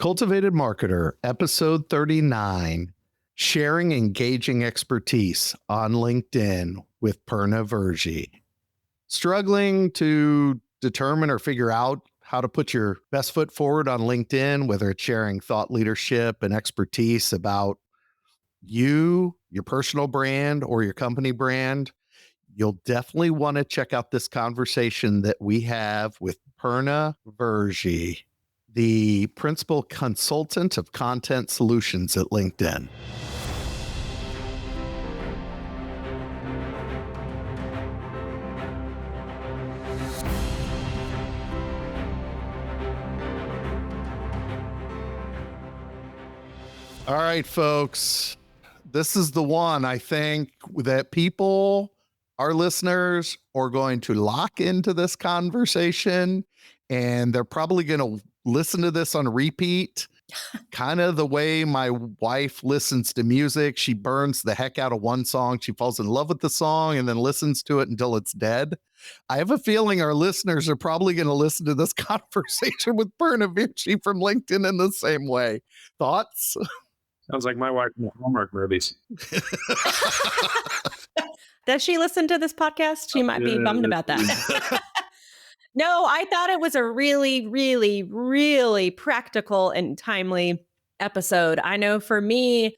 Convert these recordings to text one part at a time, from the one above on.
Cultivated Marketer, episode 39, sharing engaging expertise on LinkedIn with Purna Virji. Struggling to determine or figure out how to put your best foot forward on LinkedIn, whether it's sharing thought leadership and expertise about you, your personal brand, or your company brand, you'll definitely want to check out this conversation that we have with Purna Virji, the principal consultant of content solutions at LinkedIn. All right, folks, this is the one I think that people, our listeners, are going to lock into this conversation, and they're probably going to listen to this on repeat, kind of the way my wife listens to music. She burns the heck out of one song. She falls in love with the song and then listens to it until it's dead. I have a feeling our listeners are probably going to listen to this conversation with Purna Virji from LinkedIn in the same way. Thoughts? Sounds like my wife in the Hallmark movies. Does she listen to this podcast? She might be bummed about that. No, I thought it was a really, really, really practical and timely episode. I know for me,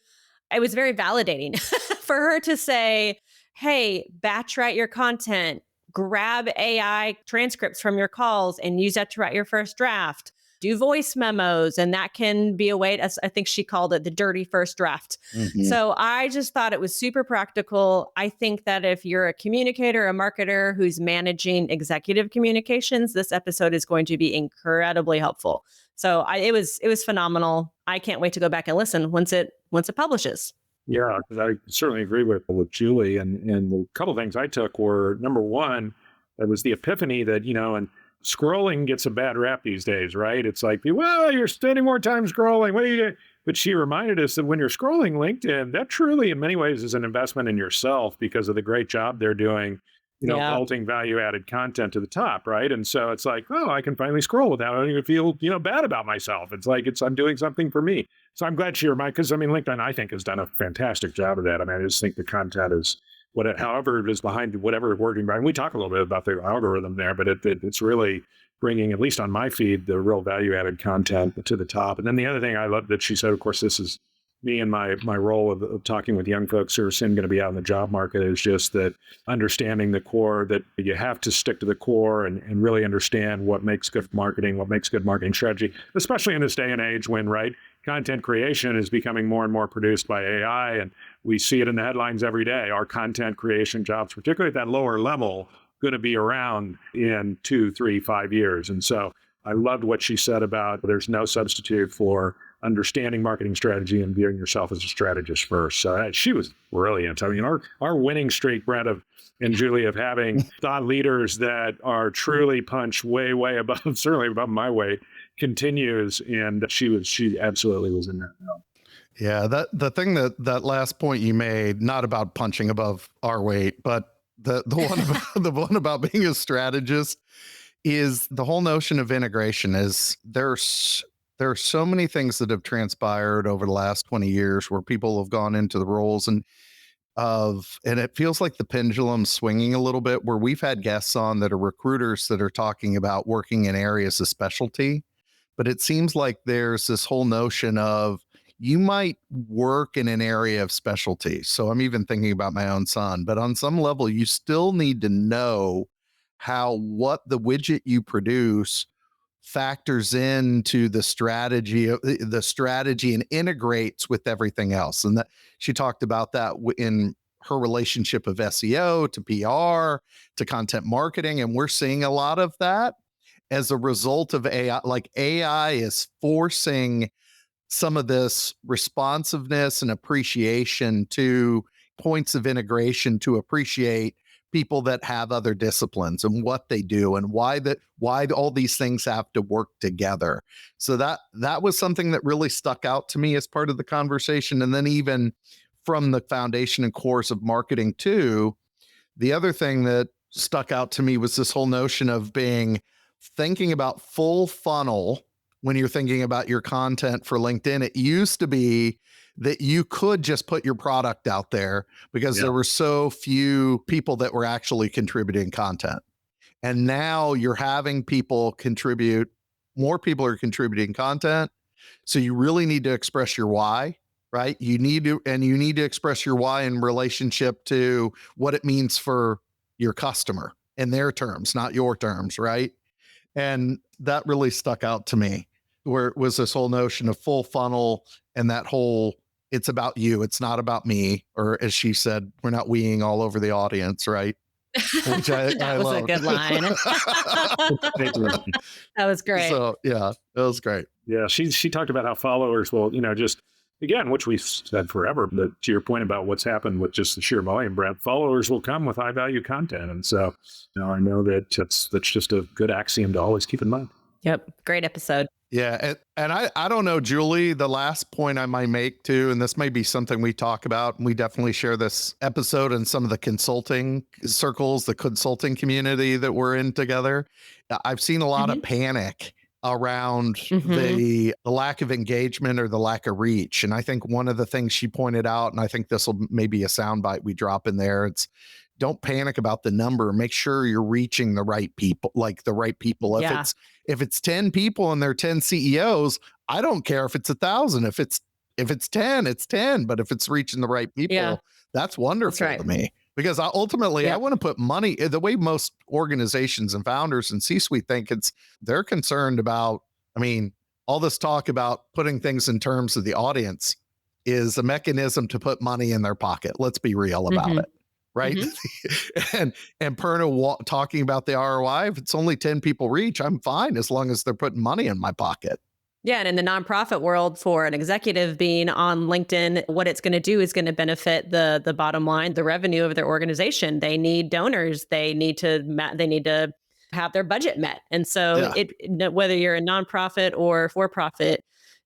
it was very validating for her to say, hey, batch write your content, grab AI transcripts from your calls and use that to write your first draft. Do voice memos, and that can be a way, as I think she called it, the dirty first draft. Mm-hmm. So I just thought it was super practical. I think that if you're a communicator, a marketer who's managing executive communications, this episode is going to be incredibly helpful. So it was phenomenal. I can't wait to go back and listen once it publishes. Yeah, because I certainly agree with Julie. And a couple of things I took were, number one, it was the epiphany that, and scrolling gets a bad rap these days, right? It's like, well, you're spending more time scrolling. What are you doing? But she reminded us that when you're scrolling LinkedIn, that truly, in many ways, is an investment in yourself because of the great job they're doing, vaulting value-added content to the top, right? And so it's like, oh, I can finally scroll without having to feel, bad about myself. It's like I'm doing something for me. So I'm glad she reminded, because LinkedIn, I think, has done a fantastic job of that. I just think the content is however it is behind whatever working. And we talk a little bit about the algorithm there, but it's really bringing, at least on my feed, the real value-added content to the top. And then the other thing I love that she said, of course, this is me and my role of talking with young folks who are soon going to be out in the job market, is just that understanding the core, that you have to stick to the core and really understand what makes good marketing, what makes good marketing strategy, especially in this day and age when, right, content creation is becoming more and more produced by AI, and we see it in the headlines every day. Our content creation jobs, particularly at that lower level, going to be around in 2, 3, 5 years. And so I loved what she said about there's no substitute for understanding marketing strategy and viewing yourself as a strategist first. So she was brilliant. Our winning streak, Brett and Julie, of having thought leaders that are truly punch way, way above, certainly above my weight, continues. And she absolutely was in that. Yeah, the thing that last point you made, not about punching above our weight, but the one about being a strategist, is the whole notion of integration. Is there are so many things that have transpired over the last 20 years where people have gone into the roles and it feels like the pendulum's swinging a little bit, where we've had guests on that are recruiters that are talking about working in areas of specialty. But it seems like there's this whole notion of you might work in an area of specialty. So I'm even thinking about my own son, but on some level, you still need to know what the widget you produce factors into the strategy and integrates with everything else. And that she talked about that in her relationship of SEO to PR to content marketing. And we're seeing a lot of that as a result of AI. Like AI is forcing some of this responsiveness and appreciation to points of integration to appreciate people that have other disciplines and what they do and why all these things have to work together. So that was something that really stuck out to me as part of the conversation. And then even from the foundation and course of marketing too, the other thing that stuck out to me was this whole notion of thinking about full funnel when you're thinking about your content for LinkedIn. It used to be that you could just put your product out there because there were so few people that were actually contributing content. And now you're having people contribute, more people are contributing content. So you really need to express your why, right? You need to express your why in relationship to what it means for your customer in their terms, not your terms, right? And that really stuck out to me, where it was this whole notion of full funnel and that whole, it's about you, it's not about me. Or as she said, we're not weeing all over the audience, right? Which That was loved. a good line. That was great. So yeah, it was great. Yeah, she talked about how followers will, just, again, which we've said forever, but to your point about what's happened with just the sheer volume, Brad, followers will come with high value content. And so, I know that that's just a good axiom to always keep in mind. Yep. Great episode. Yeah. And I don't know, Julie, the last point I might make too, and this may be something we talk about, and we definitely share this episode in some of the consulting circles, the consulting community that we're in together. I've seen a lot of panic around the lack of engagement or the lack of reach. And I think one of the things she pointed out, and I think this will maybe a soundbite we drop in there, it's don't panic about the number. Make sure you're reaching the right people, like the right people. If it's 10 people and they're 10 CEOs, I don't care if it's 1,000. If it's 10, it's 10. But if it's reaching the right people, that's wonderful to me. Because ultimately, I want to put money, the way most organizations and founders and C-suite think, they're concerned about, all this talk about putting things in terms of the audience is a mechanism to put money in their pocket. Let's be real about it. Right. And Purna talking about the ROI, if it's only 10 people reach, I'm fine as long as they're putting money in my pocket. Yeah. And in the nonprofit world, for an executive being on LinkedIn, what it's going to do is going to benefit the bottom line, the revenue of their organization. They need donors. They need to have their budget met. And so whether you're a nonprofit or for profit,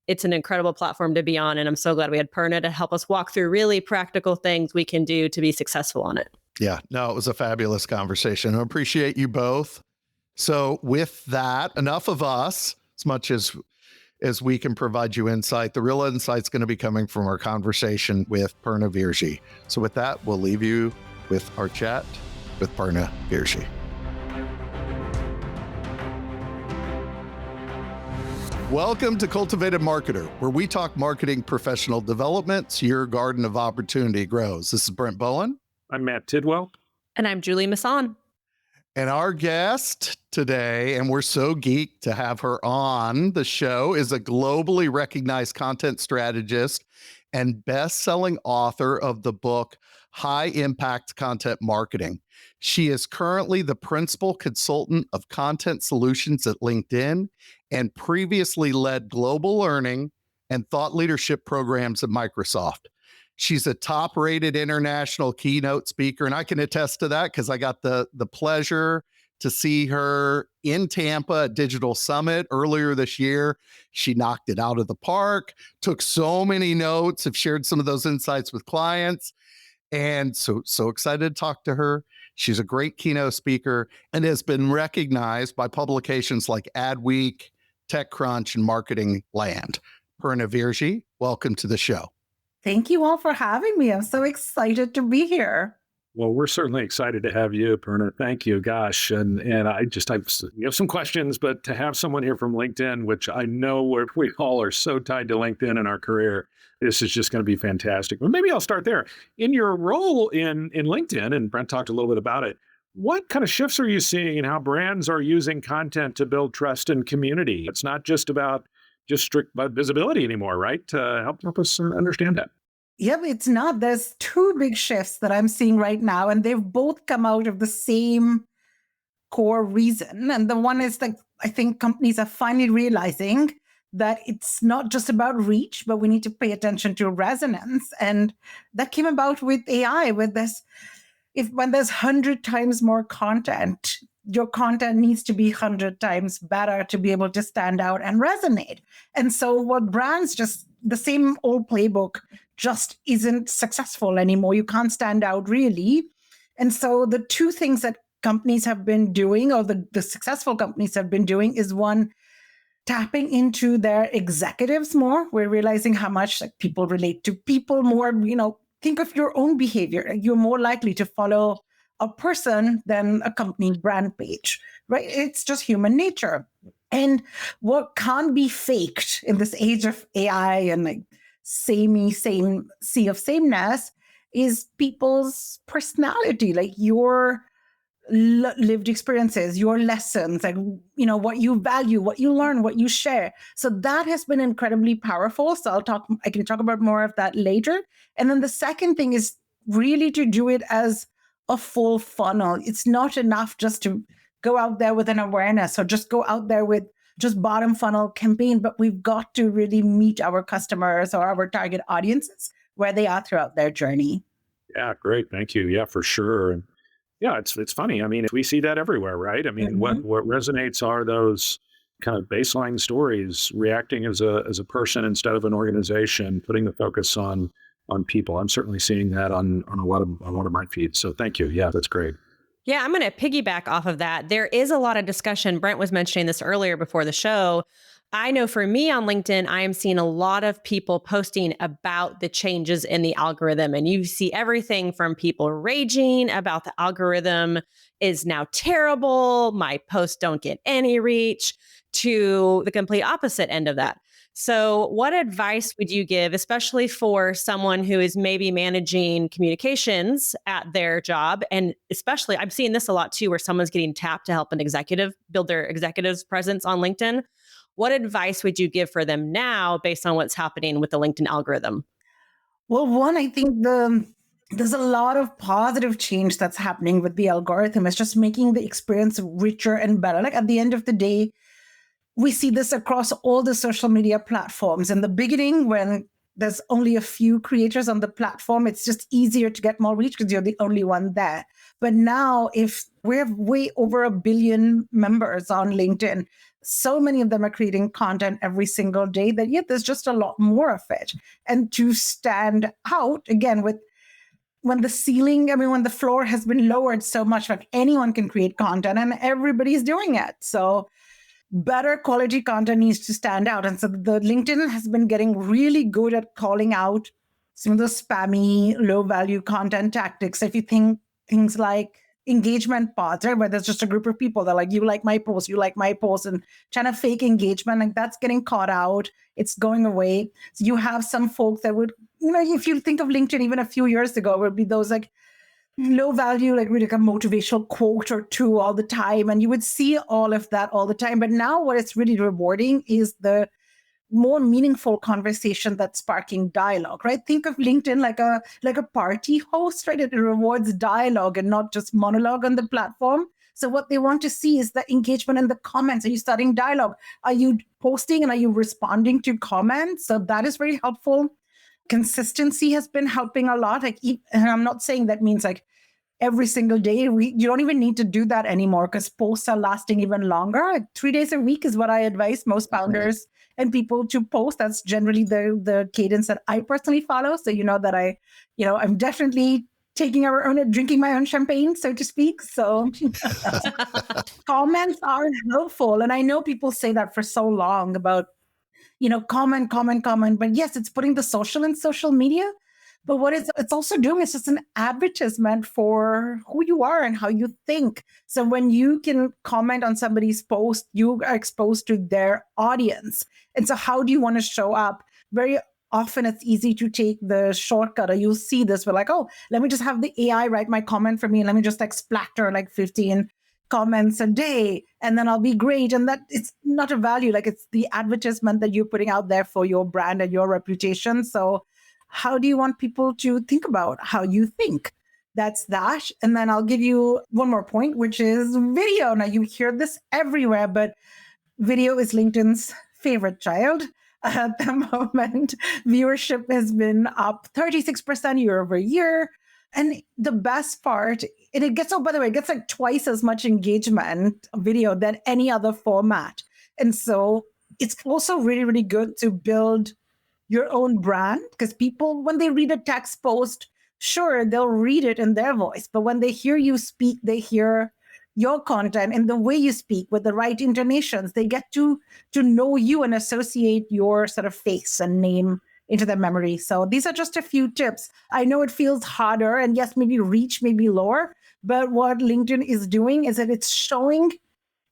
it's an incredible platform to be on. And I'm so glad we had Purna to help us walk through really practical things we can do to be successful on it. Yeah, no, it was a fabulous conversation. I appreciate you both. So with that, enough of us, as much as we can provide you insight. The real insight's going to be coming from our conversation with Purna Virji. So with that, we'll leave you with our chat with Purna Virji. Welcome to CultivatED Marketer, where we talk marketing professional development so your garden of opportunity grows. This is Brent Bowen. I'm Matt Tidwell. And I'm Julie Masson. And our guest today, and we're so geeked to have her on the show, is a globally recognized content strategist and best-selling author of the book, High Impact Content Marketing. She is currently the principal consultant of content solutions at LinkedIn and previously led global learning and thought leadership programs at Microsoft. She's a top-rated international keynote speaker, and I can attest to that because I got the pleasure to see her in Tampa at Digital Summit earlier this year. She knocked it out of the park, took so many notes, have shared some of those insights with clients, and so excited to talk to her. She's a great keynote speaker and has been recognized by publications like Adweek, TechCrunch, and Marketing Land. Purna Virji, welcome to the show. Thank you all for having me. I'm so excited to be here. Well, we're certainly excited to have you, Purna. Thank you. Gosh. And I have some questions, but to have someone here from LinkedIn, which I know we all are so tied to LinkedIn in our career, this is just going to be fantastic. But maybe I'll start there. In your role in LinkedIn, and Brent talked a little bit about it, what kind of shifts are you seeing in how brands are using content to build trust and community? It's not just about strict visibility anymore, right? Help us understand that. Yep, it's not. There's two big shifts that I'm seeing right now, and they've both come out of the same core reason. And the one is that I think companies are finally realizing that it's not just about reach, but we need to pay attention to resonance. And that came about with AI, with this. When there's 100 times more content, your content needs to be 100 times better to be able to stand out and resonate. And so what brands the same old playbook just isn't successful anymore. You can't stand out really. And so the two things that companies have been doing, or the successful companies have been doing, is one, tapping into their executives more. We're realizing how much like people relate to people more. Think of your own behavior. You're more likely to follow a person than a company brand page, right? It's just human nature. And what can't be faked in this age of AI and like same sea of sameness is people's personality, like your lived experiences, your lessons, like what you value, what you learn, what you share. So that has been incredibly powerful. So I can talk about more of that later. And then the second thing is really to do it as a full funnel. It's not enough just to go out there with an awareness or just go out there with just bottom funnel campaign, but we've got to really meet our customers or our target audiences where they are throughout their journey. Yeah, great. Thank you. Yeah, for sure. And yeah, it's funny. I mean, we see that everywhere, right? I mean, what resonates are those kind of baseline stories, reacting as a person instead of an organization, putting the focus on people. I'm certainly seeing that on a lot of my feeds. So thank you. Yeah, that's great. Yeah, I'm going to piggyback off of that. There is a lot of discussion. Brent was mentioning this earlier before the show. I know for me on LinkedIn, I am seeing a lot of people posting about the changes in the algorithm. And you see everything from people raging about the algorithm is now terrible, my posts don't get any reach, to the complete opposite end of that. So what advice would you give, especially for someone who is maybe managing communications at their job? And especially, I'm seeing this a lot too, where someone's getting tapped to help an executive build their executive's presence on LinkedIn. What advice would you give for them now based on what's happening with the LinkedIn algorithm? Well, one, I think there's a lot of positive change that's happening with the algorithm. It's just making the experience richer and better. Like at the end of the day, we see this across all the social media platforms. In the beginning, when there's only a few creators on the platform, it's just easier to get more reach because you're the only one there. But now, if we have way over 1 billion members on LinkedIn, so many of them are creating content every single day that yet there's just a lot more of it. And to stand out again when the floor has been lowered so much, like anyone can create content and everybody's doing it. So better quality content needs to stand out. And so the LinkedIn has been getting really good at calling out some of the spammy, low value content tactics. If you think things like engagement pods, right, where there's just a group of people that are like, you like my post, and trying to fake engagement, like that's getting caught out. It's going away. So you have some folks that would, if you think of LinkedIn even a few years ago, it would be those like low value, like really like a motivational quote or two all the time. And you would see all of that all the time. But now what it's really rewarding is the more meaningful conversation that's sparking dialogue, right? Think of LinkedIn like a party host, right? It rewards dialogue and not just monologue on the platform. So what they want to see is the engagement in the comments. Are you starting dialogue? Are you posting and are you responding to comments? So that is very helpful. Consistency has been helping a lot. And I'm not saying that means like every single day. You don't even need to do that anymore because posts are lasting even longer. Like 3 days a week is what I advise most founders and people to post. That's generally the cadence that I personally follow. So that I'm definitely drinking my own champagne, so to speak. So comments are helpful. And I know people say that for so long about, comment. But yes, it's putting the social in social media. But what it's also doing is just an advertisement for who you are and how you think. So when you can comment on somebody's post, you are exposed to their audience. And so how do you want to show up? Very often it's easy to take the shortcut, or you'll see this. We're like, oh, let me just have the AI write my comment for me. And let me just like splatter like 15 comments a day, and then I'll be great. And that it's not a value. Like it's the advertisement that you're putting out there for your brand and your reputation. So how do you want people to think about how you think? That's that. And then I'll give you one more point, which is video. Now you hear this everywhere, but video is LinkedIn's favorite child. At the moment, viewership has been up 36% year over year. And the best part, and it gets like twice as much engagement video than any other format. And so it's also really, really good to build your own brand, because people, when they read a text post, sure, they'll read it in their voice. But when they hear you speak, they hear your content and the way you speak with the right intonations. They get to know you and associate your sort of face and name into their memory. So these are just a few tips. I know it feels harder, and yes, maybe reach may be lower, but what LinkedIn is doing is that it's showing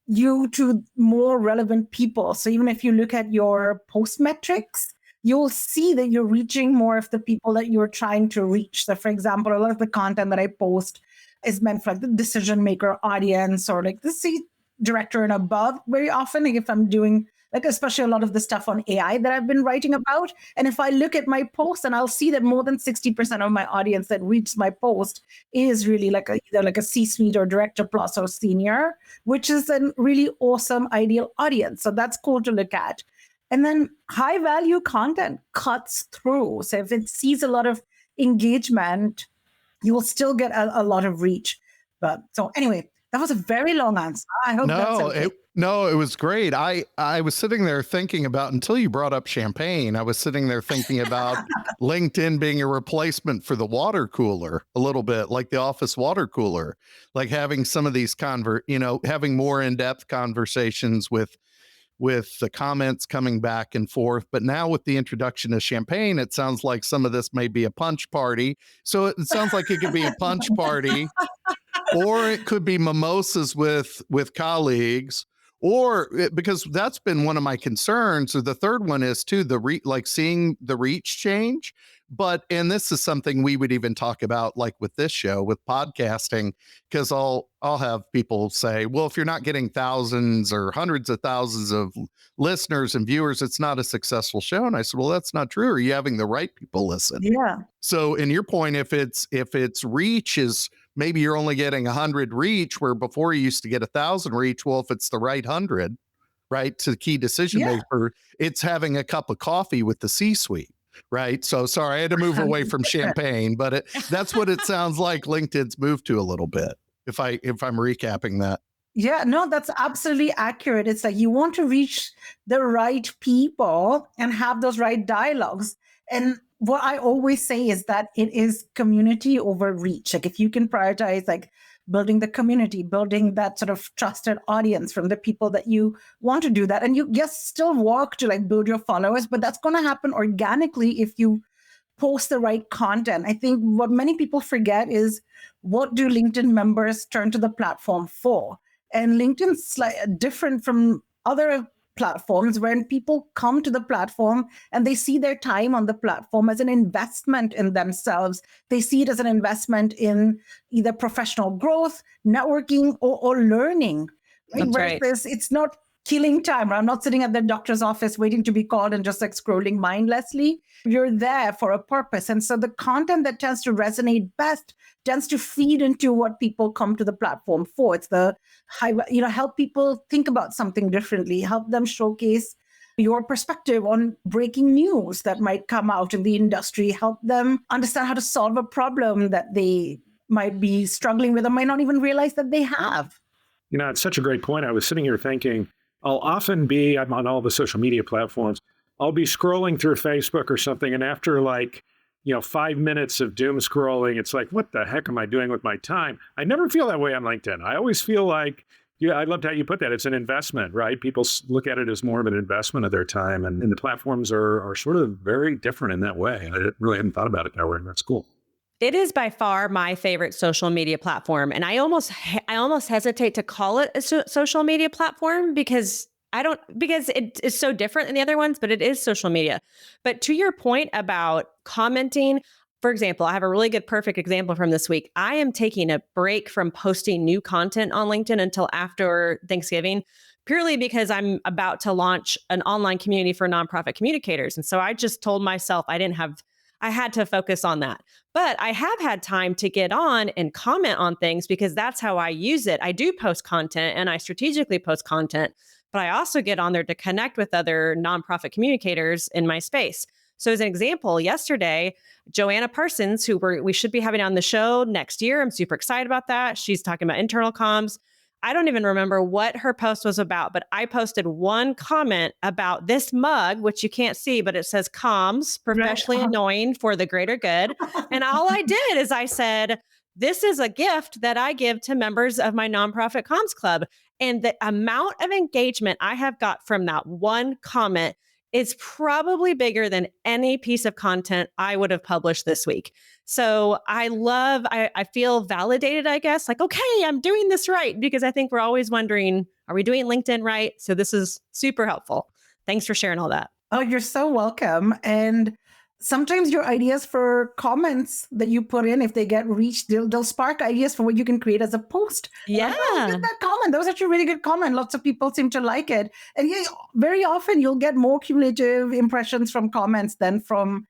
you to more relevant people. So even if you look at your post metrics, you'll see that you're reaching more of the people that you're trying to reach. So for example, a lot of the content that I post is meant for like the decision maker audience or like the C director and above very often. Like if I'm doing like especially a lot of the stuff on AI that I've been writing about. And if I look at my posts, and I'll see that more than 60% of my audience that reads my post is really like either like a C-suite or director plus or senior, which is a really awesome ideal audience. So that's cool to look at. And then high value content cuts through. So if it sees a lot of engagement, you will still get a lot of reach. But so anyway, that was a very long answer. I hope that's okay. No, it was great. I was sitting there thinking about, until you brought up champagne, I was sitting there thinking about LinkedIn being a replacement for the water cooler a little bit, like the office water cooler, like having some of these having more in-depth conversations with the comments coming back and forth. But now with the introduction of champagne, it sounds like some of this may be a punch party. So it sounds like it could be a punch party, or it could be mimosas with colleagues, or because that's been one of my concerns. Or the third one is too, like seeing the reach change. And this is something we would even talk about like with this show, with podcasting, because I'll have people say, well, if you're not getting thousands or hundreds of thousands of listeners and viewers, it's not a successful show. And I said, well, that's not true. Are you having the right people listen? Yeah. So in your point, if it's reach is, maybe you're only getting 100 reach, where before you used to get 1,000 reach. Well, if it's the right 100, right, to the key decision maker, it's having a cup of coffee with the C-suite, right? So sorry, I had to move away from champagne, but that's what it sounds like LinkedIn's moved to a little bit, if I'm recapping that. Yeah, no, that's absolutely accurate. It's like you want to reach the right people and have those right dialogues. And what I always say is that it is community over reach. Like if you can prioritize like building the community, building that sort of trusted audience from the people that you want to do that. And you still work to like build your followers, but that's going to happen organically if you post the right content. I think what many people forget is, what do LinkedIn members turn to the platform for? And LinkedIn's like different from other platforms when people come to the platform and they see their time on the platform as an investment in themselves. They see it as an investment in either professional growth, networking, or learning. Right? Whereas it's not killing time. I'm not sitting at the doctor's office waiting to be called and just like scrolling mindlessly. You're there for a purpose. And so the content that tends to resonate best tends to feed into what people come to the platform for. It's the help people think about something differently, help them showcase your perspective on breaking news that might come out in the industry, help them understand how to solve a problem that they might be struggling with or might not even realize that they have. It's such a great point. I was sitting here thinking, I'm on all the social media platforms. I'll be scrolling through Facebook or something, and after 5 minutes of doom scrolling, it's like, what the heck am I doing with my time? I never feel that way on LinkedIn. I always feel like, I loved how you put that. It's an investment, right? People look at it as more of an investment of their time, and the platforms are sort of very different in that way. I really hadn't thought about it that way, and that's cool. It is by far my favorite social media platform. And I almost hesitate to call it a social media platform because it is so different than the other ones, but it is social media. But to your point about commenting, for example, I have a really good, perfect example from this week. I am taking a break from posting new content on LinkedIn until after Thanksgiving, purely because I'm about to launch an online community for nonprofit communicators. And so I just told myself I had to focus on that. But I have had time to get on and comment on things because that's how I use it. I do post content and I strategically post content, but I also get on there to connect with other nonprofit communicators in my space. So as an example, yesterday, Joanna Parsons, who we should be having on the show next year, I'm super excited about that. She's talking about internal comms. I don't even remember what her post was about, but I posted one comment about this mug, which you can't see, but it says comms, professionally annoying for the greater good. And all I did is I said, this is a gift that I give to members of my nonprofit comms club. And the amount of engagement I have got from that one comment is probably bigger than any piece of content I would have published this week. So I feel validated, I guess, like, okay, I'm doing this right, because I think we're always wondering, are we doing LinkedIn right? So this is super helpful. Thanks for sharing all that. Oh, you're so welcome. And sometimes your ideas for comments that you put in, if they get reached, they'll spark ideas for what you can create as a post. Yeah. Like, oh, get that comment. That was actually a really good comment. Lots of people seem to like it. And yeah, very often you'll get more cumulative impressions from comments than from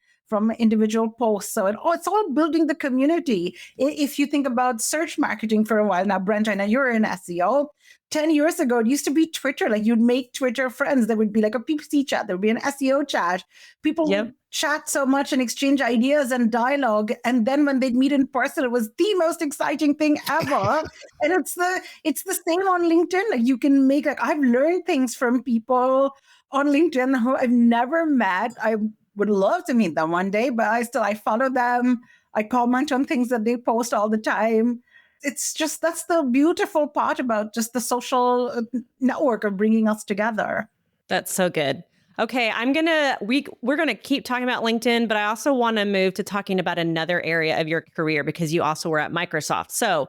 individual posts. So it's all building the community. If you think about search marketing for a while now, Brent, I know you're in SEO. 10 years ago, it used to be Twitter. Like, you'd make Twitter friends. There would be like a PPC chat. There would be an SEO chat. People would chat so much and exchange ideas and dialogue. And then when they'd meet in person, it was the most exciting thing ever. And it's the same on LinkedIn. Like, you can make, like, I've learned things from people on LinkedIn who I've never met. I would love to meet them one day, but I follow them. I comment on things that they post all the time. It's just, that's the beautiful part about just the social network of bringing us together. That's so good. Okay, we're going to keep talking about LinkedIn, but I also want to move to talking about another area of your career, because you also were at Microsoft. So,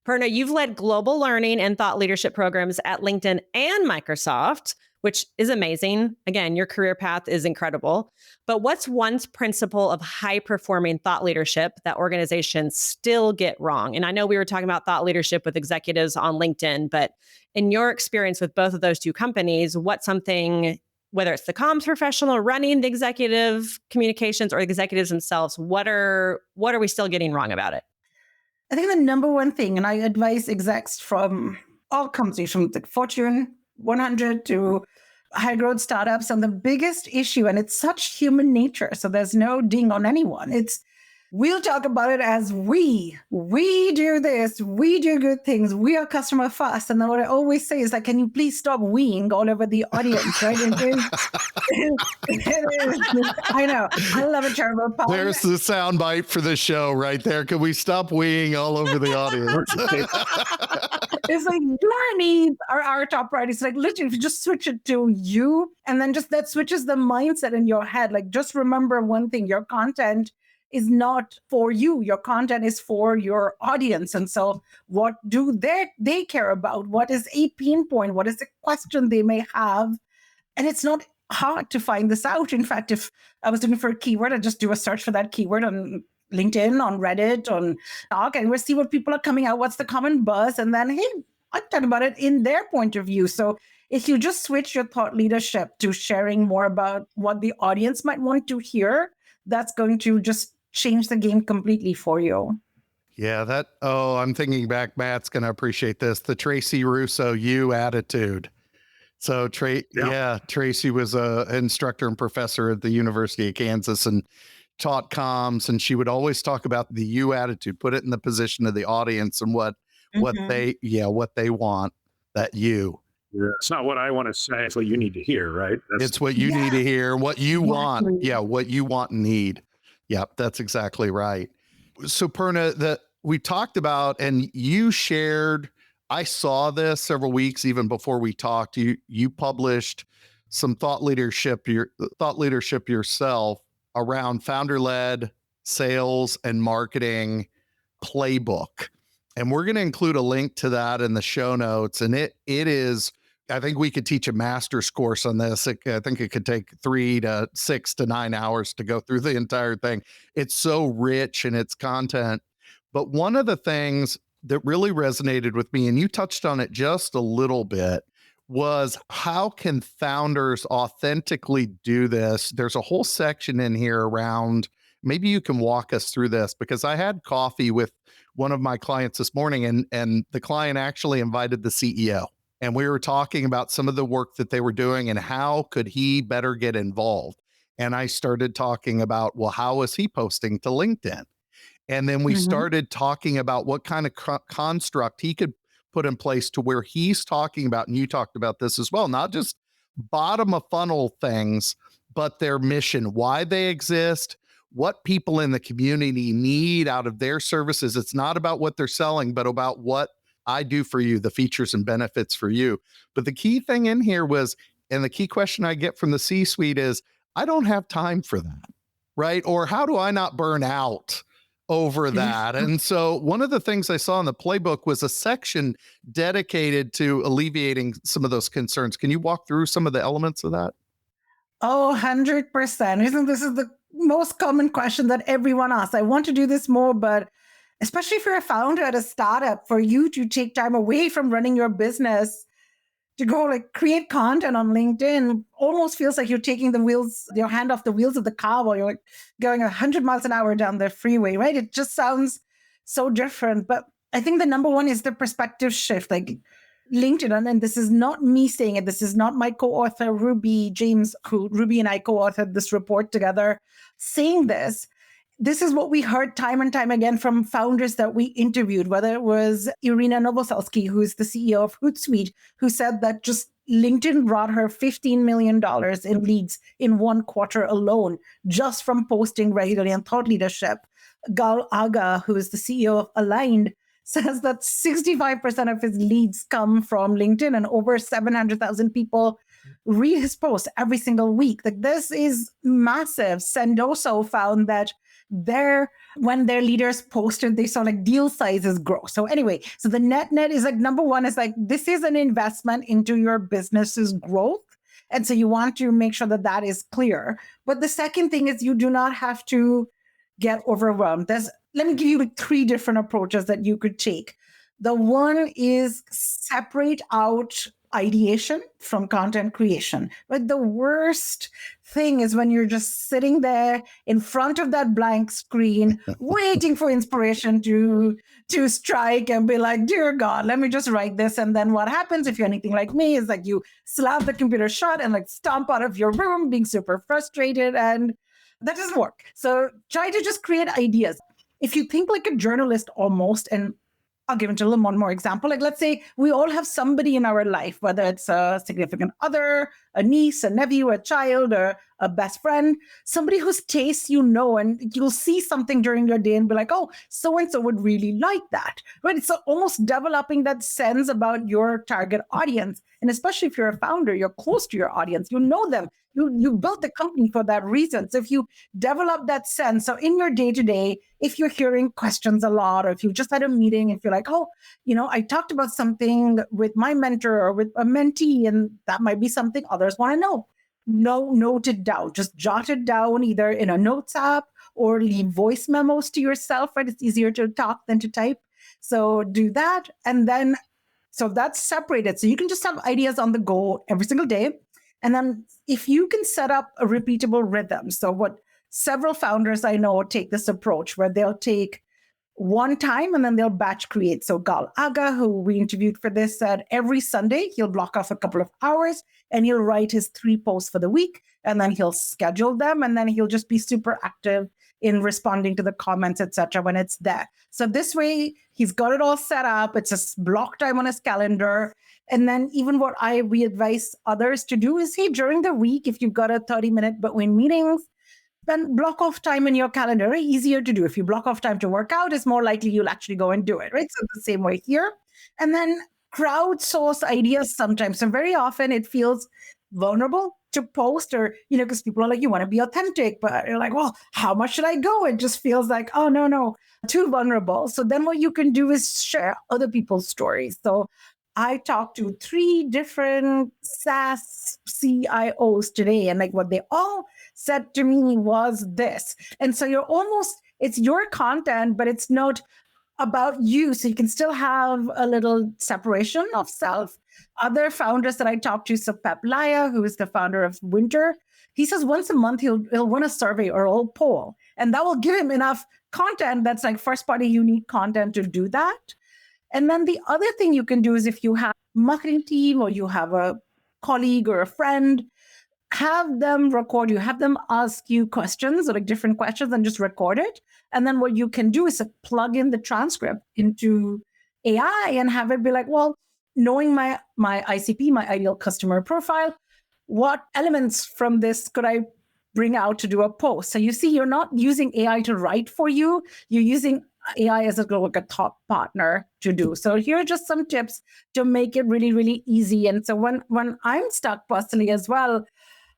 Purna, you've led global learning and thought leadership programs at LinkedIn and Microsoft, which is amazing. Again, your career path is incredible. But what's one principle of high-performing thought leadership that organizations still get wrong? And I know we were talking about thought leadership with executives on LinkedIn, but in your experience with both of those two companies, what's something, whether it's the comms professional running the executive communications or the executives themselves, what are we still getting wrong about it? I think the number one thing, and I advise execs from all companies, from the Fortune 100 to high growth startups, and the biggest issue, and it's such human nature, so there's no ding on anyone. We'll talk about it as we do this, we do good things, we are customer first. And then what I always say is, like, can you please stop weeing all over the audience, right? It is. I know. I love a terrible pun. There's the soundbite for the show right there. Can we stop weeing all over the audience? It's like, your needs are our top priorities. Like, literally, if you just switch it to you, and then just that switches the mindset in your head. Like, just remember one thing, your content is not for you. Your content is for your audience. And so what do they care about? What is a pain point? What is a question they may have? And it's not hard to find this out. In fact, if I was looking for a keyword, I'd just do a search for that keyword on LinkedIn, on Reddit, on Talk, and we'll see what people are coming out. What's the common buzz? And then, hey, I talk about it in their point of view. So if you just switch your thought leadership to sharing more about what the audience might want to hear, that's going to just change the game completely for you. Yeah, I'm thinking back, Matt's going to appreciate this, the Tracy Russo you attitude. So Tracy was an instructor and professor at the University of Kansas and taught comms, and she would always talk about the you attitude, put it in the position of the audience and what they want, that you. Yeah. It's not what I want to say, it's what you need to hear, right? It's what you need to hear, what you want. Yeah, what you want and need. Yep, that's exactly right. So Purna, that we talked about, and you shared, I saw this several weeks even before we talked. You published some thought leadership yourself around founder-led sales and marketing playbook. And we're going to include a link to that in the show notes. And it is, I think we could teach a master's course on this. I think it could take 3 to 6 to 9 hours to go through the entire thing. It's so rich in its content. But one of the things that really resonated with me, and you touched on it just a little bit, was how can founders authentically do this? There's a whole section in here around, maybe you can walk us through this, because I had coffee with one of my clients this morning, and the client actually invited the CEO. And we were talking about some of the work that they were doing and how could he better get involved. And I started talking about, well, how is he posting to LinkedIn? And then we started talking about what kind of construct he could put in place to where he's talking about, and you talked about this as well, not just bottom of funnel things, but their mission, why they exist, what people in the community need out of their services. It's not about what they're selling, but about what I do for you, the features and benefits for you. But the key thing in here was, and the key question I get from the C-suite is, I don't have time for that, right? Or how do I not burn out over that? And so one of the things I saw in the playbook was a section dedicated to alleviating some of those concerns. Can you walk through some of the elements of that? Oh, 100%. Isn't this is the most common question that everyone asks? I want to do this more, but especially if you're a founder at a startup, for you to take time away from running your business to go like create content on LinkedIn almost feels like you're taking your hand off the wheels of the car while you're like going 100 miles an hour down the freeway, right? It just sounds so different. But I think the number one is the perspective shift. Like LinkedIn, and this is not me saying it, this is not my co-author, Ruby James, who Ruby and I co-authored this report together, saying this. This is what we heard time and time again from founders that we interviewed, whether it was Irina Novoselsky, who's the CEO of Hootsuite, who said that just LinkedIn brought her $15 million in leads in one quarter alone, just from posting regularly and thought leadership. Gal Aga, who is the CEO of Aligned, says that 65% of his leads come from LinkedIn, and over 700,000 people read his post every single week. Like, this is massive. Sendoso found that when their leaders posted, they saw like deal sizes grow. So anyway, so the net is like, number one is like, this is an investment into your business's growth. And so you want to make sure that that is clear. But the second thing is, you do not have to get overwhelmed. Let me give you like 3 different approaches that you could take. The one is separate out ideation from content creation. But the worst thing is when you're just sitting there in front of that blank screen, waiting for inspiration to strike and be like, dear God, let me just write this. And then what happens, if you're anything like me, is like you slap the computer shut and like stomp out of your room, being super frustrated, and that doesn't work. So try to just create ideas. If you think like a journalist almost, and I'll give it a little more example. Like, let's say we all have somebody in our life, whether it's a significant other, a niece, a nephew, a child, or a best friend, somebody whose tastes you know, and you'll see something during your day and be like, oh, so-and-so would really like that, right? It's almost developing that sense about your target audience. And especially if you're a founder, you're close to your audience, you know them. You built the company for that reason. So if you develop that sense, so in your day-to-day, if you're hearing questions a lot, or if you just had a meeting, if you're like, oh, I talked about something with my mentor or with a mentee, and that might be something others want to know. Note it down. Just jot it down either in a notes app or leave voice memos to yourself, right? It's easier to talk than to type. So do that. And then, so that's separated. So you can just have ideas on the go every single day. And then if you can set up a repeatable rhythm, so what several founders I know take this approach where they'll take one time and then they'll batch create. So Gal Aga, who we interviewed for this, said every Sunday he'll block off a couple of hours and he'll write his 3 posts for the week, and then he'll schedule them, and then he'll just be super active in responding to the comments, etc., when it's there. So this way he's got it all set up. It's just block time on his calendar. And then even what we advise others to do is, hey, during the week, if you've got a 30-minute between meetings, then block off time in your calendar. Right? Easier to do. If you block off time to work out, it's more likely you'll actually go and do it, right? So the same way here. And then crowdsource ideas sometimes. So very often it feels vulnerable to post, or, because people are like, you want to be authentic, but you're like, well, how much should I go? It just feels like, oh, no, too vulnerable. So then what you can do is share other people's stories. So I talked to 3 different SaaS CIOs today, and like what they all said to me was this. And so it's your content, but it's not about you. So you can still have a little separation of self. Other founders that I talked to, so Pep Laya, who is the founder of Winter, he says once a month he'll run a survey or a poll, and that will give him enough content that's like first-party unique content to do that. And then the other thing you can do is, if you have a marketing team or you have a colleague or a friend, have them record you, have them ask you questions, or like different questions, and just record it. And then what you can do is plug in the transcript into AI and have it be like, well, knowing my ICP, my ideal customer profile, what elements from this could I bring out to do a post. So you see, you're not using AI to write for you. You're using AI as a thought partner to do. So here are just some tips to make it really, really easy. And so when I'm stuck personally as well,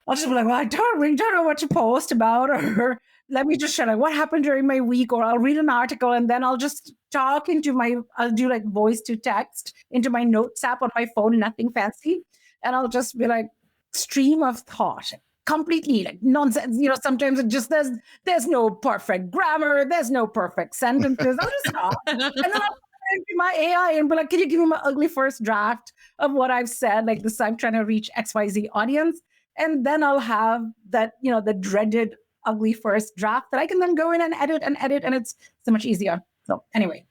I'll just be like, well, I don't know what to post about, or let me just share like what happened during my week, or I'll read an article and then I'll just talk I'll do like voice to text into my notes app on my phone, nothing fancy. And I'll just be like, stream of thought, completely like nonsense. Sometimes it just, there's no perfect grammar, there's no perfect sentences. I'll just talk. And then I'll into my AI and be like, can you give me my ugly first draft of what I've said? Like this, I'm trying to reach XYZ audience. And then I'll have that, the dreaded ugly first draft that I can then go in and edit, and it's so much easier. So anyway.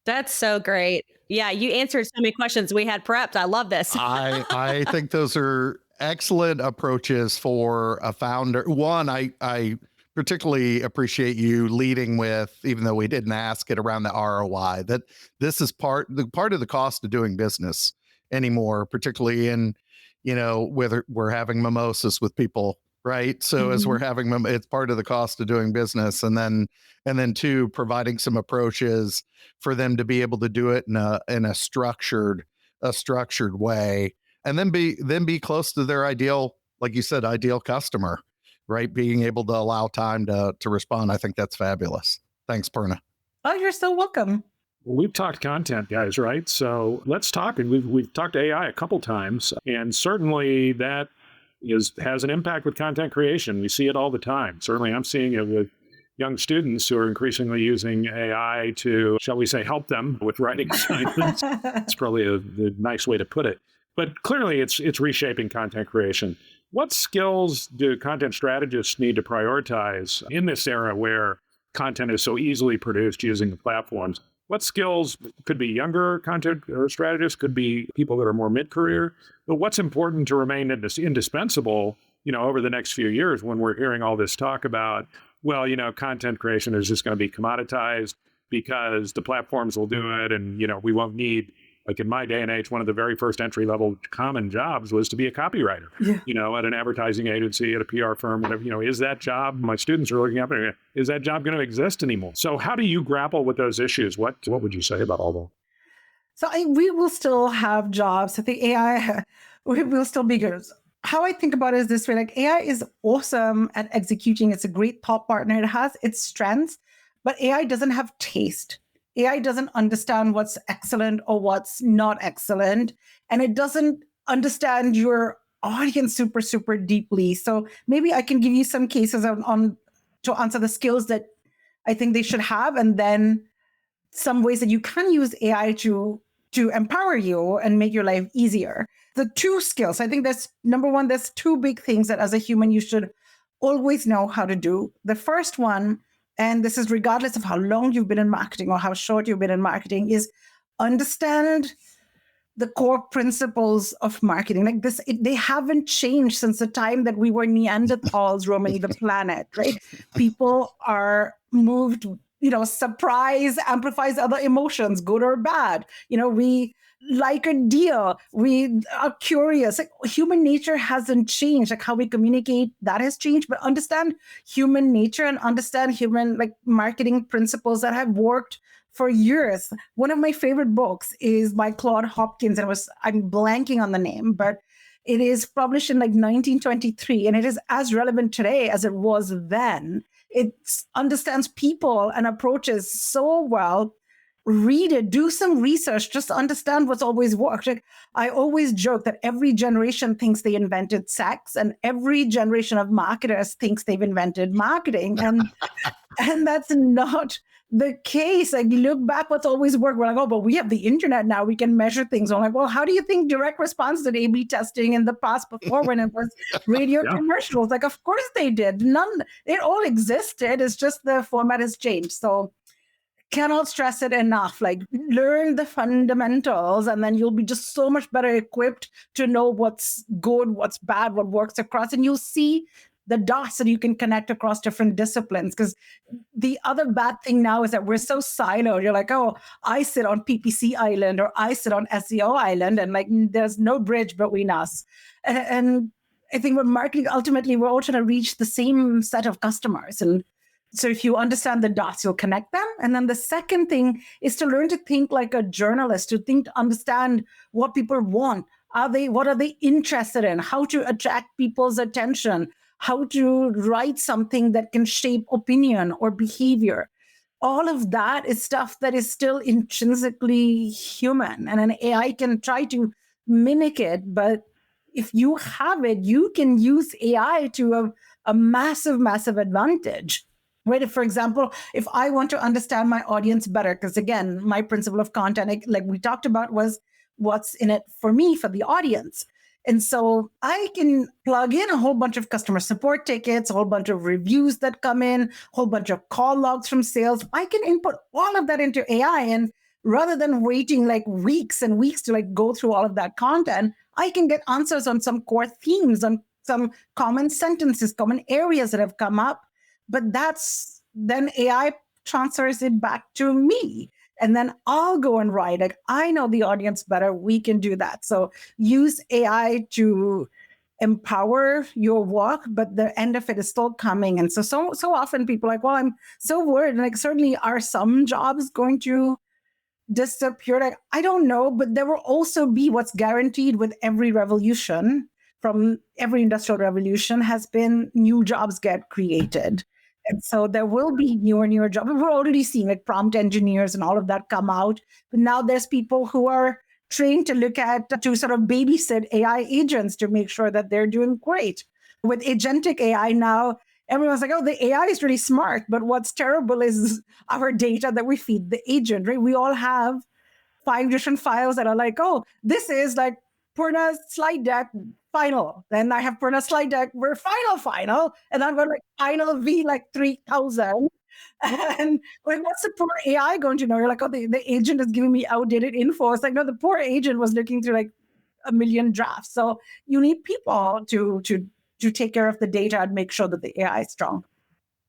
That's so great. Yeah, you answered so many questions we had prepped. I love this. I think those are excellent approaches for a founder. One, I particularly appreciate you leading with, even though we didn't ask it, around the ROI, that this is part of the cost of doing business anymore, particularly in, whether we're having mimosas with people, right? So as we're having them, it's part of the cost of doing business. And then two, providing some approaches for them to be able to do it in a structured way, and then be close to their ideal, like you said, ideal customer, right? Being able to allow time to respond. I think that's fabulous. Thanks, Purna. Oh, you're so welcome. We've talked content, guys, right? So let's talk. And we've talked to AI a couple times, and certainly that has an impact with content creation. We see it all the time. Certainly I'm seeing it with young students who are increasingly using AI to, shall we say, help them with writing assignments. It's probably a nice way to put it. But clearly it's reshaping content creation. What skills do content strategists need to prioritize in this era where content is so easily produced using the platforms? What skills could be younger content or strategists, could be people that are more mid-career, but what's important to remain indispensable, over the next few years when we're hearing all this talk about, well, content creation is just going to be commoditized because the platforms will do it. And, we won't need, like in my day and age, one of the very first entry-level common jobs was to be a copywriter, at an advertising agency, at a PR firm, whatever, is that job, my students are looking up, is that job going to exist anymore? So how do you grapple with those issues? What would you say about all that? So we will still have jobs. I think AI will still be good. How I think about it is this way, like AI is awesome at executing. It's a great thought partner. It has its strengths, but AI doesn't have taste. AI doesn't understand what's excellent or what's not excellent. And it doesn't understand your audience super, super deeply. So maybe I can give you some cases on to answer the skills that I think they should have, and then some ways that you can use AI to empower you and make your life easier. The two skills, I think that's number one, there's two big things that as a human you should always know how to do. The first one, and this is regardless of how long you've been in marketing or how short you've been in marketing, is understand the core principles of marketing. Like this, they haven't changed since the time that we were Neanderthals roaming the planet, right? People are moved, surprise amplifies other emotions, good or bad. We like a deal. We are curious. Like, human nature hasn't changed. Like how we communicate, that has changed. But understand human nature and understand human marketing principles that have worked for years. One of my favorite books is by Claude Hopkins, and I'm blanking on the name, but it is published in 1923, and it is as relevant today as it was then. It understands people and approaches so well. Read it, do some research, just understand what's always worked. I always joke that every generation thinks they invented sex, and every generation of marketers thinks they've invented marketing. And that's not the case. Look back, what's always worked. We're like, oh, but we have the internet now. We can measure things. I'm like, well, how do you think direct response did A/B testing in the past before when it was radio commercials? Of course they did. It all existed. It's just the format has changed. So cannot stress it enough. Learn the fundamentals, and then you'll be just so much better equipped to know what's good, what's bad, what works across. And you'll see the dots that you can connect across different disciplines. Because the other bad thing now is that we're so siloed. You're like, oh, I sit on PPC Island or I sit on SEO Island, and there's no bridge between us. And I think with marketing, ultimately, we're all trying to reach the same set of customers. And so if you understand the dots, you'll connect them. And then the second thing is to learn to think like a journalist, to understand what people want. What are they interested in? How to attract people's attention? How to write something that can shape opinion or behavior? All of that is stuff that is still intrinsically human, and an AI can try to mimic it. But if you have it, you can use AI to a massive, massive advantage. Right? If, for example, if I want to understand my audience better, because again, my principle of content, like we talked about, was what's in it for me, for the audience. And so I can plug in a whole bunch of customer support tickets, a whole bunch of reviews that come in, a whole bunch of call logs from sales. I can input all of that into AI. And rather than waiting like weeks and weeks to like go through all of that content, I can get answers on some core themes, on some common sentences, common areas that have come up. But then AI transfers it back to me. And then I'll go and write. Like, I know the audience better. We can do that. So use AI to empower your work, but the end of it is still coming. And so often people are like, well, I'm so worried. And like, certainly are some jobs going to disappear? Like, I don't know, but there will also be what's guaranteed with every revolution, from every industrial revolution, has been new jobs get created. And so there will be newer jobs. We're already seeing like prompt engineers and all of that come out. But now there's people who are trained to sort of babysit AI agents to make sure that they're doing great. With agentic AI now, everyone's like, oh, the AI is really smart. But what's terrible is our data that we feed the agent, right? We all have 5 different files that are like, oh, this is like Purna's slide deck final. Then I have Purna slide deck, we're final. And I'm going like final V like 3000. And like, what's the poor AI going to know? You're like, oh, the agent is giving me outdated info. It's like, no, the poor agent was looking through like a million drafts. So you need people to take care of the data and make sure that the AI is strong.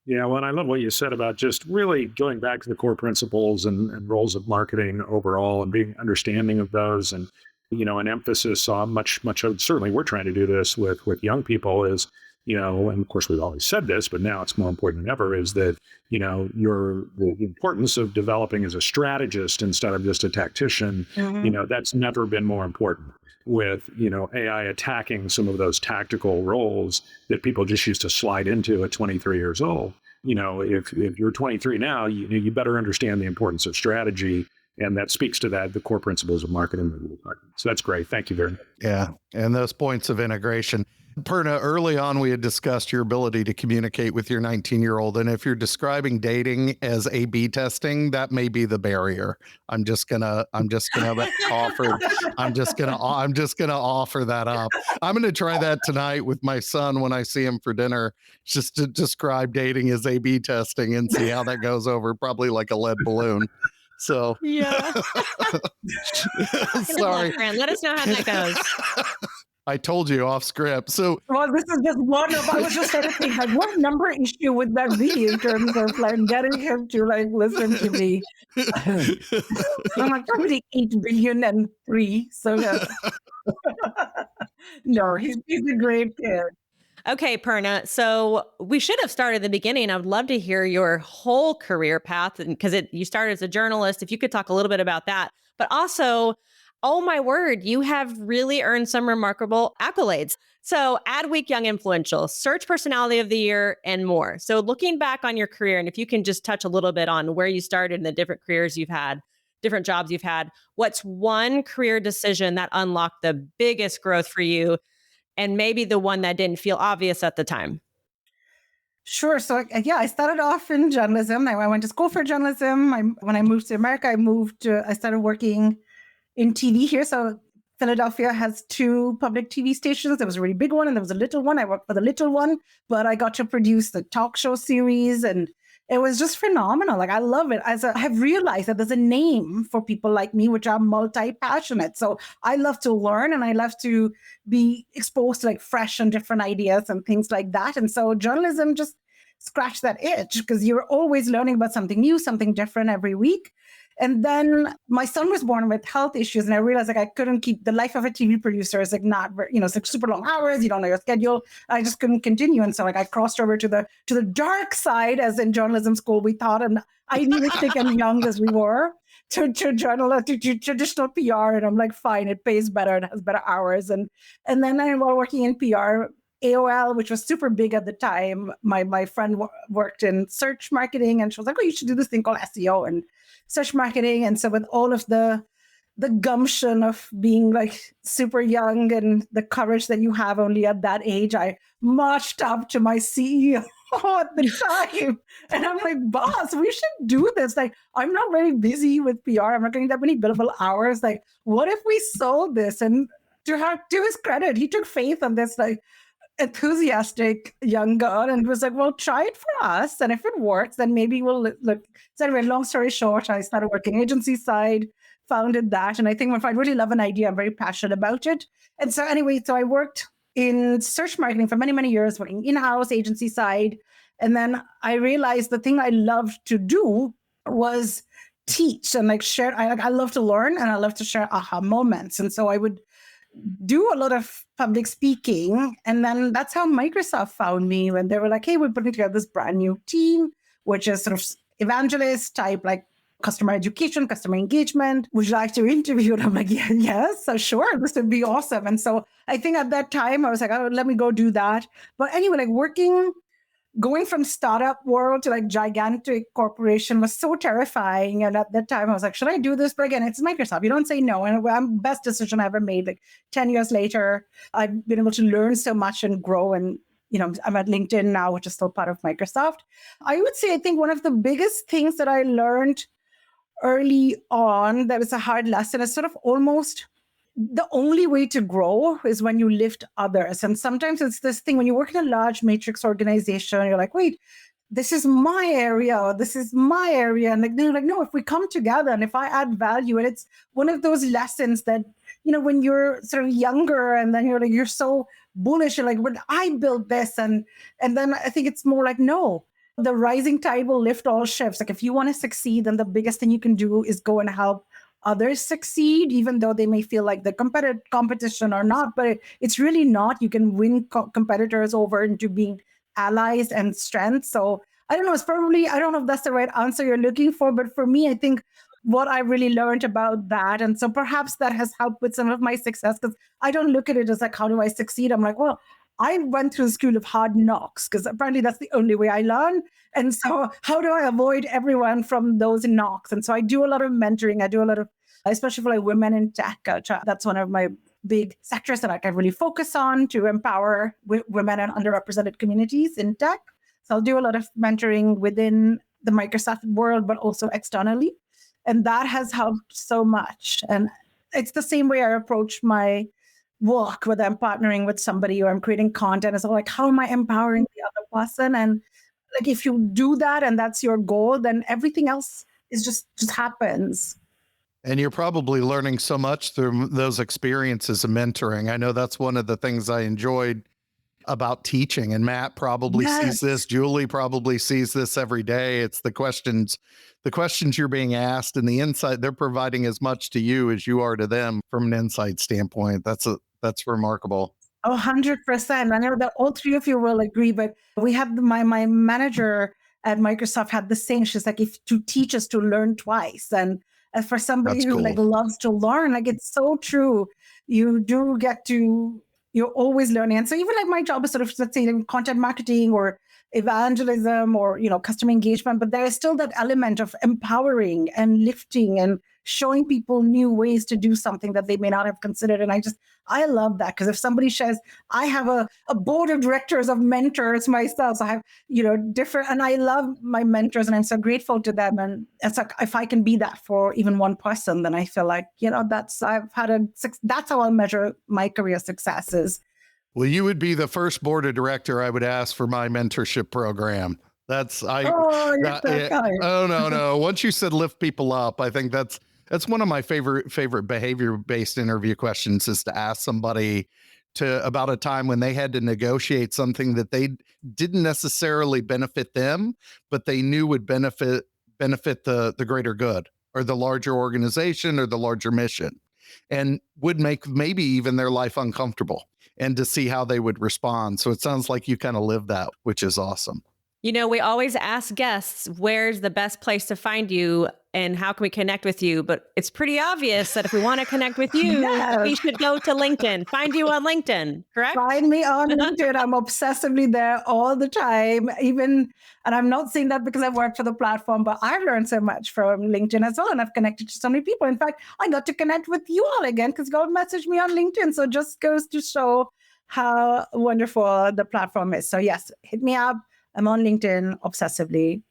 Yeah, well, and I love what you said about just really going back to the core principles and roles of marketing overall, and being understanding of those, and an emphasis on much of, certainly we're trying to do this with young people, is, and of course we've always said this, but now it's more important than ever, is that, the importance of developing as a strategist instead of just a tactician. Mm-hmm. That's never been more important, with, AI attacking some of those tactical roles that people just used to slide into at 23 years old. If you're 23 now, you better understand the importance of strategy. And that speaks to the core principles of marketing that we're talking about. So that's great. Thank you very much. Yeah. And those points of integration. Purna, early on, we had discussed your ability to communicate with your 19-year-old. And if you're describing dating as A/B testing, that may be the barrier. I'm just gonna offer that up. I'm gonna try that tonight with my son when I see him for dinner, just to describe dating as A/B testing and see how that goes over, probably like a lead balloon. So yeah. Sorry. Let us know how that goes. I told you off script. So well, this is just one of, I was just trying to think, like, what number issue would that be in terms of like getting him to like listen to me? I'm like, probably 8,000,000,003. So yeah. No, he's a great kid. Okay, Purna. So we should have started at the beginning. I would love to hear your whole career path, because you started as a journalist. If you could talk a little bit about that, but also, oh my word, you have really earned some remarkable accolades. So Adweek Young Influential, Search Personality of the Year, and more. So looking back on your career, and if you can just touch a little bit on where you started and the different careers you've had, different jobs you've had, what's one career decision that unlocked the biggest growth for you, and maybe the one that didn't feel obvious at the time? Sure. So I started off in journalism. I went to school for journalism. When I moved to America, I started working in TV here. So Philadelphia has 2 public TV stations. There was a really big one and there was a little one. I worked for the little one, but I got to produce the talk show series, and it was just phenomenal. Like, I love it. I have realized that there's a name for people like me, which are multi-passionate. So I love to learn, and I love to be exposed to like fresh and different ideas and things like that. And so journalism just scratched that itch, because you're always learning about something new, something different every week. And then my son was born with health issues, and I realized like I couldn't keep the life of a TV producer is like not, it's like super long hours. You don't know your schedule. I just couldn't continue, and so like I crossed over to the dark side, as in journalism school we thought, and idealistic and young as we were, to traditional PR, and I'm like, fine, it pays better, it has better hours, and then I was working in PR. AOL, which was super big at the time. My friend worked in search marketing, and she was like, "Oh, you should do this thing called SEO and search marketing." And so, with all of the gumption of being like super young and the courage that you have only at that age, I marched up to my CEO at the time, and I'm like, "Boss, we should do this. Like, I'm not very busy with PR. I'm not getting that many billable hours. Like, what if we sold this?" And to his credit, he took faith on this, like, enthusiastic young girl, and was like, well, try it for us, and if it works, then maybe we'll look. So anyway, long story short, I started working agency side, founded that, and I think if I really love an idea, I'm very passionate about it. And so anyway, so I worked in search marketing for many, many years, working in-house agency side, and then I realized the thing I loved to do was teach and like share. I love to learn, and I love to share aha moments, and so I would do a lot of public speaking. And then that's how Microsoft found me, when they were like, hey, we're putting together this brand new team, which is sort of evangelist type, like customer education, customer engagement. Would you like to interview? And I'm like, yeah, yes, so sure, this would be awesome. And so I think at that time I was like, oh, let me go do that. But anyway, like going from startup world to like gigantic corporation was so terrifying. And at that time I was like, should I do this? But again, it's Microsoft. You don't say no. And best decision I ever made. Like 10 years later, I've been able to learn so much and grow. And, I'm at LinkedIn now, which is still part of Microsoft. I would say, I think one of the biggest things that I learned early on that was a hard lesson is sort of almost the only way to grow is when you lift others. And sometimes it's this thing when you work in a large matrix organization, you're like, wait, this is my area, or this is my area. And they're like, no, if we come together and if I add value, and it's one of those lessons that, when you're sort of younger and then you're so bullish, you're like, when I built this. And then I think it's more like, no, the rising tide will lift all ships. Like if you want to succeed, then the biggest thing you can do is go and help others succeed, even though they may feel like the competition or not, but it's really not. You can win competitors over into being allies and strengths. So I don't know, I don't know if that's the right answer you're looking for, but for me, I think what I really learned about that, and so perhaps that has helped with some of my success, because I don't look at it as like, how do I succeed? I'm like, well, I went through the school of hard knocks, because apparently that's the only way I learn. And so how do I avoid everyone from those knocks? And so I do a lot of mentoring. I do a lot of, especially for like women in tech. That's one of my big sectors that I can really focus on to empower women and underrepresented communities in tech. So I'll do a lot of mentoring within the Microsoft world, but also externally. And that has helped so much. And it's the same way I approach my work, whether I'm partnering with somebody or I'm creating content. It's all like, how am I empowering the other person? And like, if you do that and that's your goal, then everything else is just happens. And you're probably learning so much through those experiences of mentoring. I know that's one of the things I enjoyed about teaching. And Matt probably sees this. Julie probably sees this every day. It's the questions you're being asked and the insight they're providing as much to you as you are to them from an insight standpoint. That's remarkable. 100%. I know that all three of you will agree, but we have my manager at Microsoft had the same. She's like, if to teach us to learn twice. And for somebody who like loves to learn, like it's so true. You do get to, you're always learning. And so even like my job is sort of, let's say, in content marketing or evangelism or, customer engagement, but there is still that element of empowering and lifting and showing people new ways to do something that they may not have considered. And I love that, because if somebody says, I have a board of directors of mentors myself, so I have, different, and I love my mentors and I'm so grateful to them. And it's like, if I can be that for even one person, then I feel like, that's how I'll measure my career successes. Well, you would be the first board of director I would ask for my mentorship program. No. Once you said lift people up, I think that's one of my favorite behavior-based interview questions, is to ask somebody about a time when they had to negotiate something that they didn't necessarily benefit them, but they knew would benefit the greater good. or the larger organization or the larger mission, and would make maybe even their life uncomfortable, and to see how they would respond. So it sounds like you kind of live that, which is awesome. You know, we always ask guests, where's the best place to find you and how can we connect with you? But it's pretty obvious that if we want to connect with you, Yes. we should go to LinkedIn, find you on LinkedIn, correct? Find me on LinkedIn. I'm obsessively there all the time. And I'm not saying that because I've worked for the platform, but I've learned so much from LinkedIn as well. And I've connected to so many people. In fact, I got to connect with you all again because you all messaged me on LinkedIn. So it just goes to show how wonderful the platform is. So yes, hit me up. I'm on LinkedIn obsessively.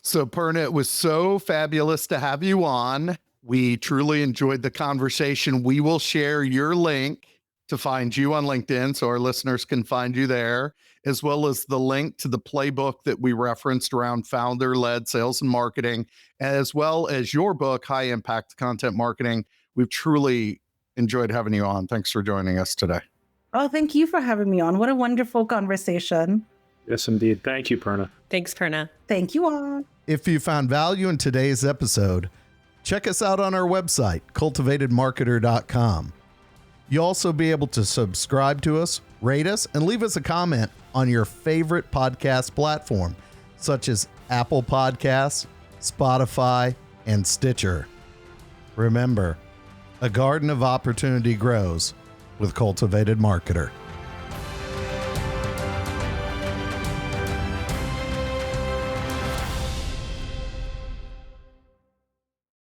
So Purna, it was so fabulous to have you on. We truly enjoyed the conversation. We will share your link to find you on LinkedIn so our listeners can find you there, as well as the link to the playbook that we referenced around founder-led sales and marketing, as well as your book, High Impact Content Marketing. We've truly enjoyed having you on. Thanks for joining us today. Oh, thank you for having me on. What a wonderful conversation. Yes, indeed. Thank you, Purna. Thanks, Purna. Thank you all. If you found value in today's episode, check us out on our website, CultivatedMarketer.com. You'll also be able to subscribe to us, rate us, and leave us a comment on your favorite podcast platform, such as Apple Podcasts, Spotify, and Stitcher. Remember, a garden of opportunity grows with Cultivated Marketer.